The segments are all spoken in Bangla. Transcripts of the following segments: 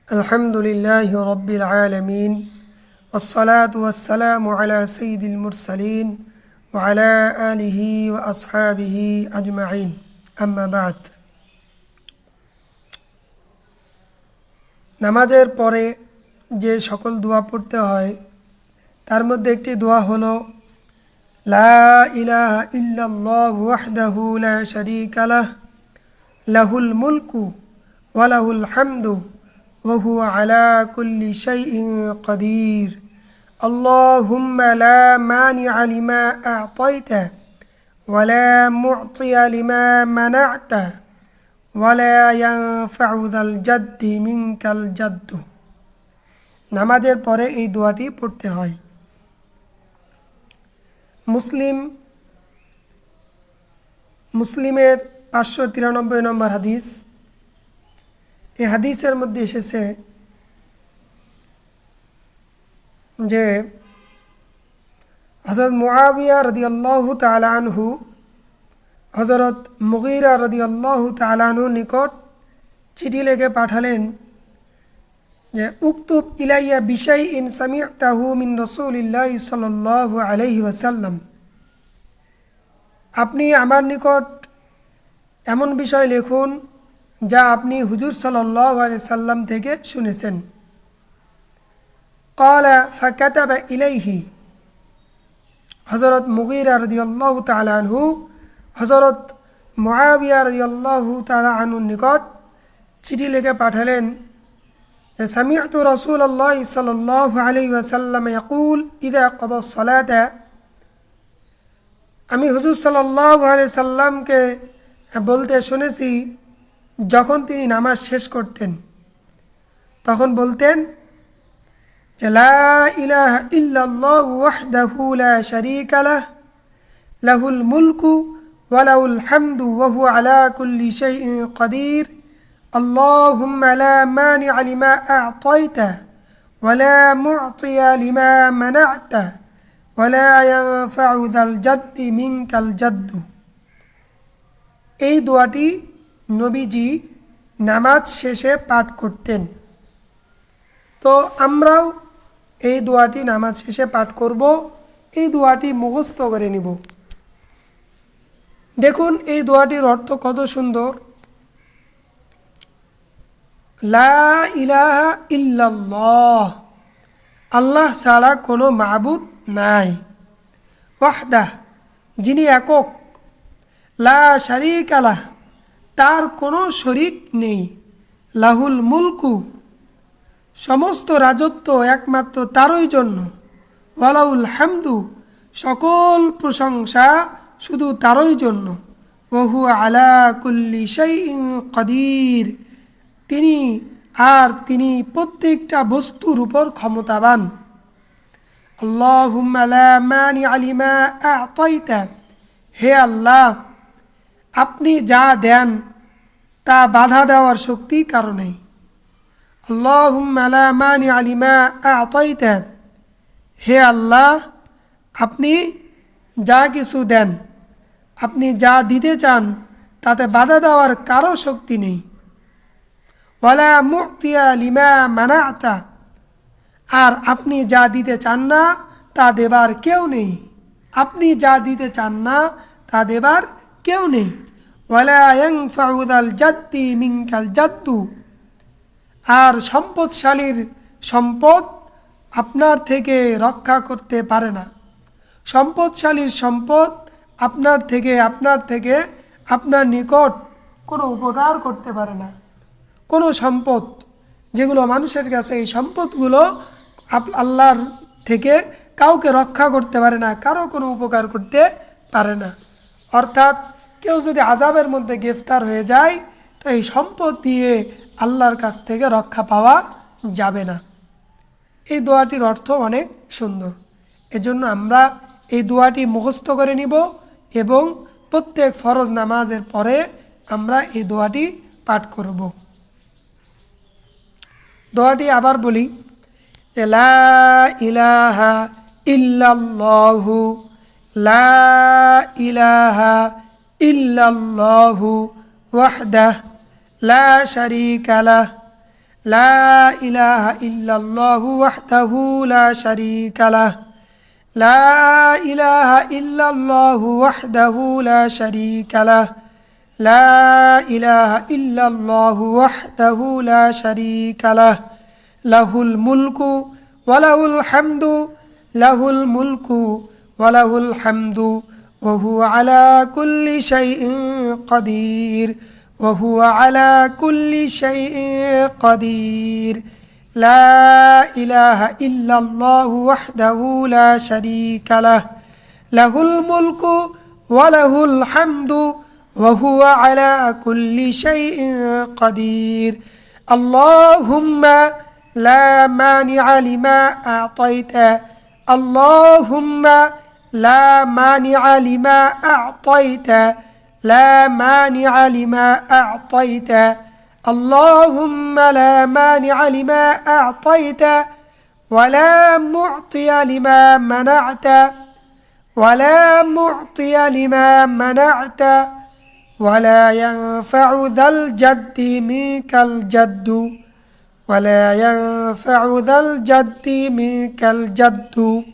আলহামদুলিল্লাহি রাব্বিল আলামিন ওয়াসসালাতু ওয়াসসালামু আলা সাইয়্যিদিল মুরসালিন ওয়া আলা আলিহি ওয়া আসহাবিহি আজমাইন আম্মা বাদ। নামাজের পরে যে সকল দোয়া পড়তে হয় তার মধ্যে একটি দোয়া হলো লা ইলাহা ইল্লাল্লাহু ওয়াহদাহু লা শারীকা লাহ লাহুল মুলকু ওয়া লাহুল হামদু وهو على كل شيء قدير اللهم لا مانع لما أعطيت ولا معطي لما منعت ولا ينفع ذا الجد منك الجد। নামাজের পরে এই দোয়াটি পড়তে হয়। মুসলিমের 593 নম্বর হাদিস। এই হাদিসের মধ্যে এসেছে যে হযরত মুআবিয়া রাদিয়াল্লাহু তাআলা আনহু হযরত মুগীরা রাদিয়াল্লাহু তাআলা আনহুর নিকট চিঠি লিখে পাঠালেন যে উকতুব ইলাইয়া বিশাইইন সামি'তাহু মিন রাসূলিল্লাহি সাল্লাল্লাহু আলাইহি ওয়াসাল্লাম, আপনি আমার নিকট এমন বিষয় লিখুন যা আপনি হুজুর সাল্লাল্লাহু আলাইহি সাল্লাম থেকে শুনেছেন। ক্বালা ফাকাতাবা ইলাইহি, হযরত মুগীরা রাদিয়াল্লাহু তাআলা আনহু হযরত মুআবিয়া রাদিয়াল্লাহু তাআলা আনহুর নিকট চিঠি লিখে পাঠালেন সামি'তু রাসূলুল্লাহি সাল্লাল্লাহু আলাইহি ওয়াসাল্লাম ইয়াকুল ইযা ক্বাদা সালাতা, আমি হুজুর সাল্লাল্লাহু আলাইহি সাল্লামকে বলতে শুনেছি যখন তিনি নামাজ শেষ করতেন তখন বলতেন যে লা ইলাহা ইল্লাল্লাহু ওয়াহদাহু লা শারীকা লাহ লাহুল মুলকু ওয়া লাহুল হামদু ওয়া হুয়া আলা কুল্লি শাইইন কাদির আল্লাহুম্মা লা মানি'a লিমা আ'তাইতা ওয়া লা মু'তিয়া লিমা মানা'তা ওয়া লা ইয়ানফা'ু যাল জাদ্দি মিনকাল জাদ্দু। এই দোয়াটি নবীজি নামাজ শেষে পাঠ করতেন। তো আমরাও এই দোয়াটি নামাজ শেষে পাঠ করব, এই দোয়াটি মুখস্থ করে নিব। দেখুন এই দোয়াটির অর্থ কত সুন্দর। লা ইলাহা ইল্লাল্লাহ, আল্লাহ ছাড়া কোনো মাবুদ নাই। ওয়াহদাহ, যিনি একক। লা শারীকা লাহ, তার কোনো শরীক নেই। লাহুল মুলকু, সমস্ত রাজত্ব একমাত্র তারই জন্য। ওয়ালাহুল হামদু, সকল প্রশংসা শুধু তারই জন্য। ওয়া হুয়া আলা কুল্লি শাইইন কাদির, তিনি প্রত্যেকটা বস্তুর উপর ক্ষমতাবান। আল্লাহুম্মা লা মানি'a লিমা আ'তাইতা, হে আল্লাহ আপনি যা দেন তা বাধা দেওয়ার শক্তি কারো নেই। আল্লাহুম্মা লা মানি'a লিমা আ'তাইতা, হে আল্লাহ আপনি যা কিছু দেন, আপনি যা দিতে চান তাতে বাধা দেওয়ার কারো শক্তি নেই। ওয়ালা মু'তিয়া লিমা মানা'তা, আর আপনি যা দিতে চান না তা দেবার কেউ নেই। আপনি যা দিতে চান না তা দেবার কেউ নেই। ওয়ালা ইয়ানফা'ু যাল জাদ্দি মিনকাল জাদ্দু, আর সম্পদশালীর সম্পদ আপনার থেকে রক্ষা করতে পারে না। সম্পদশালীর সম্পদ আপনার থেকে আপনার নিকট কোনো উপকার করতে পারে না। কোনো সম্পদ যেগুলো মানুষের কাছে, এই সম্পদগুলো আল্লাহর থেকে কাউকে রক্ষা করতে পারে না, কারো কোনো উপকার করতে পারে না। অর্থাৎ কেউ যদি আযাবের মধ্যে গ্রেফতার হয়ে যায় তো এই সম্পদ দিয়ে আল্লাহর কাছ থেকে রক্ষা পাওয়া যাবে না। এই দোয়াটির অর্থ অনেক সুন্দর। এজন্য আমরা এই দোয়াটি মুখস্থ করে নিব এবং প্রত্যেক ফরজ নামাজের পরে আমরা এই দোয়াটি পাঠ করব। দোয়াটি আবার বলি, লা ইলাহা ইল্লাল্লাহু লা ইলাহা ইল্লাল্লাহু ওয়াহদাহু লা শারীকা লাহ لا إله إلا الله وحده لا شريك له لا إله إلا الله وحده لا شريك له لا إله إلا الله وحده لا شريك له له الملك وله الحمد له الملك وله الحمد وهو على كل شيء قدير وهو على كل شيء قدير لا إله إلا الله وحده لا شريك له له الملك وله الحمد وهو على كل شيء قدير اللهم لا مانع لما أعطيت اللهم لا مانع لما أعطيت لا مانع لما أعطيت اللهم لا مانع لما أعطيت ولا معطي لما منعت ولا معطي لما منعت ولا ينفع ذا الجد منك الجد ولا ينفع ذا الجد منك الجد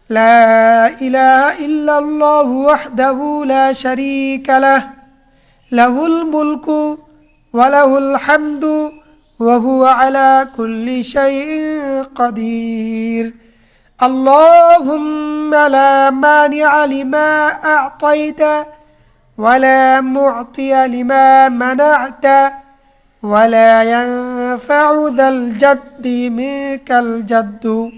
لا إله إلا الله وحده لا شريك له له الملك وله الحمد وهو على كل شيء قدير اللهم لا مانع لما أعطيت ولا معطي لما منعت ولا ينفع ذا الجد منك الجد